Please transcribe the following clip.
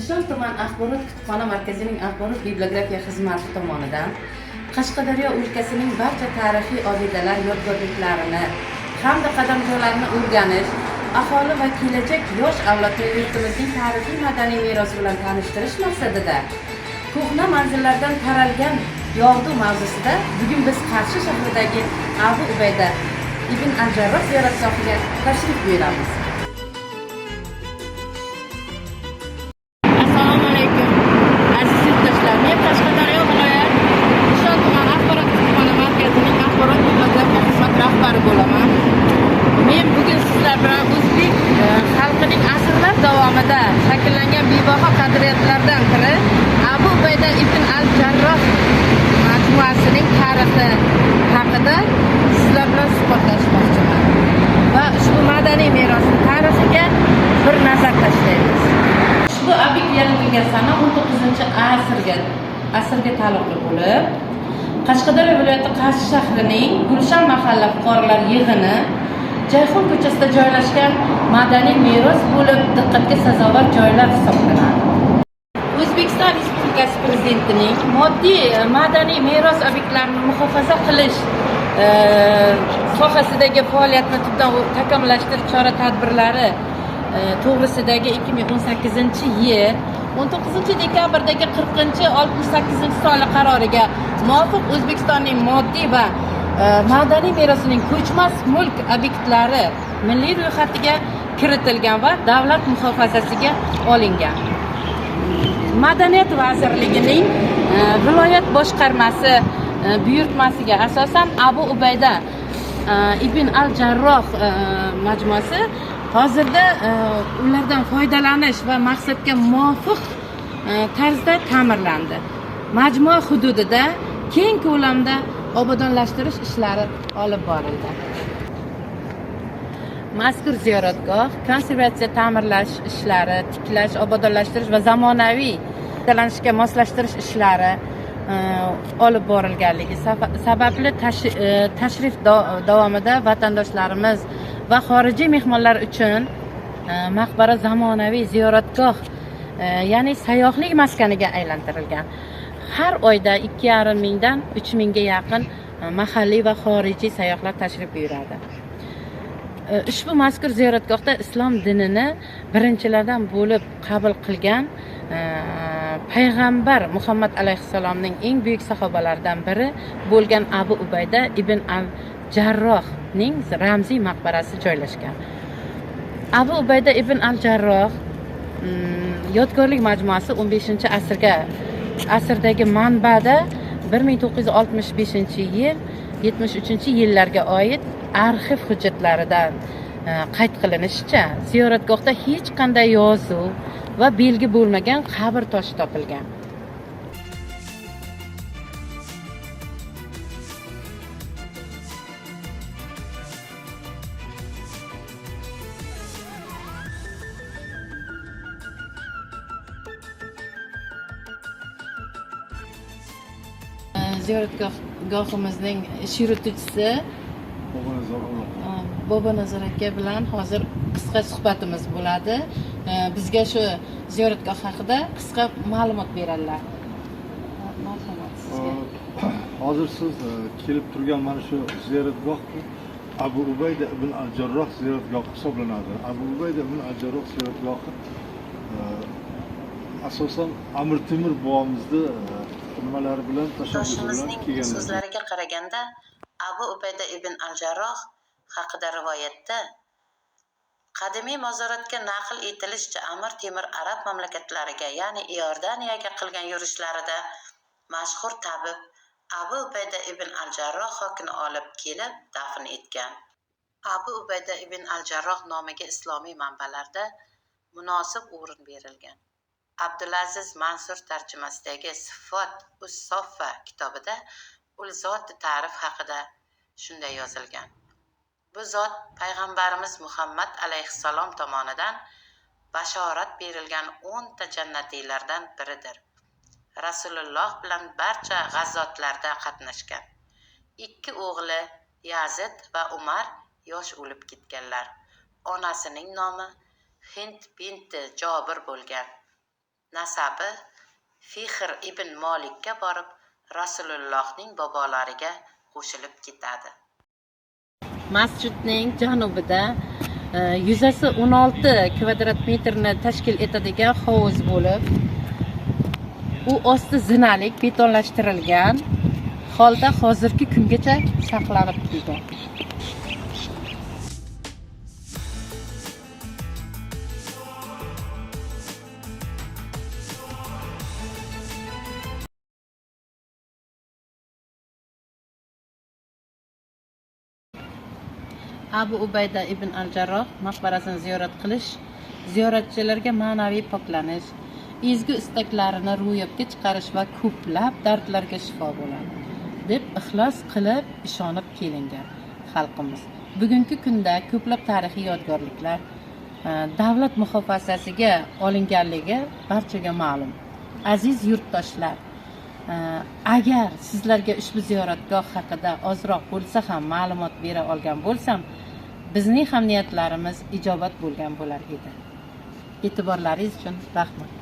Nishon tuman axborot kutubxona markazining axborot bibliografiya xizmati tomonidan Qashqadaryo o'lkasining barcha tarixiy obidalar yodgorliklarini hamda qadamjolarni o'rganish, aholi va kelajak yosh avlodni yurtimizning tarixiy madaniy merosi bilan tanishtirish maqsadida ko'hna manzillardan taralgan yog'du mavzusida bugun biz Qarshi shahridagi Abu Ubayda ibn al-Jarroh ziyoratgohiga tashrif buyuramiz. Assalomu alaykum. Aziz yurtdoshlar, men Qashqadaryo viloyat Nishon tuman axborot kutubxona markazining axborot bibliografiya xizmati rahbari bo'laman. Men bugun sizlar bilan o'zbek xalqining asrlar davomida shakllangan bebaho qadriyatlardan biri Abu Ubayda ibn al-Jarroh majmuasining tarixi haqida sizlar bilan suhbatlashmoqchiman va ushbu madaniy merosning tarixiga bir nazar tashlaymiz. Ushbu obyekt yaratilgan sana 19-asrga taalluqli bo'lib, Qashqadaryo viloyati Qarshi shahrining Gulshan mahalla fuqarolar yig'ini Jayxon ko'chasida joylashgan madaniy meros bo'lib diqqatga sazovor joylar hisoblanadi. O'zbekiston Respublikasi Prezidentining moddiy madaniy meros obyektlarini muhofaza qilish sohasidagi faoliyatni tubdan takomillashtirish chora-tadbirlari to'g'risidagi 2018-yil 19-dekabrdagi 40-68-sonli qaroriga muvofiq O'zbekistonning moddiy va madaniy merosining ko'chmas mulk obyektlari milliy ro'yxatiga kiritilgan va davlat muhofazasiga olingan. Madaniyat vazirligining viloyat boshqarmasi buyurtmasiga asosan Abu Ubayda ibn al-Jarroh majmuasi hozirda ulardan foydalanish va maqsadga muvofiq tarzda ta'mirlandi. Majmua hududida keng ko'lamda obodonlashtirish ishlari olib borildi. Mazkur ziyoratgoh konservatsiya, ta'mirlash ishlari, tiklash, obodonlashtirish va zamonaviy foydalanishga moslashtirish ishlari olib borilganligi sababli tashrif davomida vatandoshlarimiz va xorijiy mehmonlar uchun maqbara zamonaviy ziyoratgoh, ya'ni sayyohlik maskaniga aylantirilgan. Har oyda 2,5 mingdan 3 mingga yaqin mahalliy va xorijiy sayyohlar tashrif buyuradi. Ushbu mazkur ziyoratgohda islom dinini birinchilardan bo'lib qabul qilgan payg'ambar Muhammad alayhissalomning eng buyuk sahobalaridan biri bo'lgan Abu Ubayda ibn al-Jarrohning ramziy maqbarasi joylashgan. Abu Ubayda ibn al-Jarroh yodgorlik majmuasi 15-asrdagi manbada 1965-yil 73-yillarga oid arxiv hujjatlaridan qayd qilinishicha, ziyoratgohda hech qanday yozuv va belgi bo'lmagan qabr toshi topilgan. Ziyoratgohimizning ish yurituvchisi Bobonazar aka bilan hozir qisqa suhbatimiz bo'ladi. Bizga shu ziyoratgoh haqida qisqa ma'lumot beradilar. Marhamat sizga. Hozir siz kelib turgan mana shu ziyoratgoh Abu Ubayda ibn al-Jarroh ziyoratgohi hisoblanadi. Abu Ubayda ibn al-Jarroh ziyoratgohi asosan Amir Temur bobomizni nimalari bilan Doshimizning so'zlariga qaraganda, Abu Ubayda ibn al-Jarroh haqida rivoyatda qadimiy mozoratga naql etilishicha Amir Temur arab mamlakatlariga, ya'ni Iordaniyaga qilgan yurishlarida mashhur tabib Abu Ubayda ibn al-Jarroh hokini olib kelib dafn etgan. Abu Ubayda ibn al-Jarroh nomiga islomiy manbalarda munosib o'rin berilgan. Abdulaziz Mansur tarjimasidagi Sifot us-Soffa kitobida ul zot ta'rif haqida shunday yozilgan. Bu zot payg'ambarimiz Muhammad alayhissalom tomonidan bashorat berilgan 10 ta jannatiylardan biridir. Rasululloh bilan barcha g'azotlarda qatnashgan. 2 o'g'li Yazid va Umar yosh o'lib ketganlar. Onasining nomi Hind binti Jobir bo'lgan. nasabi Fihr ibn Molikka borib, Rasulullohning bobolariga qo'shilib ketadi. Masjidning janubida yuzasi 16 kvadrat metrni tashkil etadigan hovuz bo'lib, u osti zinalik betonlashtirilgan holda hozirgi kungacha saqlanib turgan. Abu Ubayda ibn al-Jarroh maqbarasini ziyorat qilish ziyoratchilarga ma'naviy poklanish, ezgu istaklarini ro'yobga chiqarish va ko'plab dardlarga shifo bo'ladi deb ixlos qilib ishonib kelingan xalqimiz. Bugungi kunda ko'plab tarixiy yodgorliklar davlat muhofazasiga olinganligi barchaga ma'lum. Aziz yurtdoshlar, agar sizlarga ushbu ziyoratgoh haqida ozroq bo'lsa ham ma'lumot bera olgan bo'lsam, bizning ham niyatlarimiz ijobat bo'lgan bo'lar edi. E'tiborlaringiz uchun rahmat.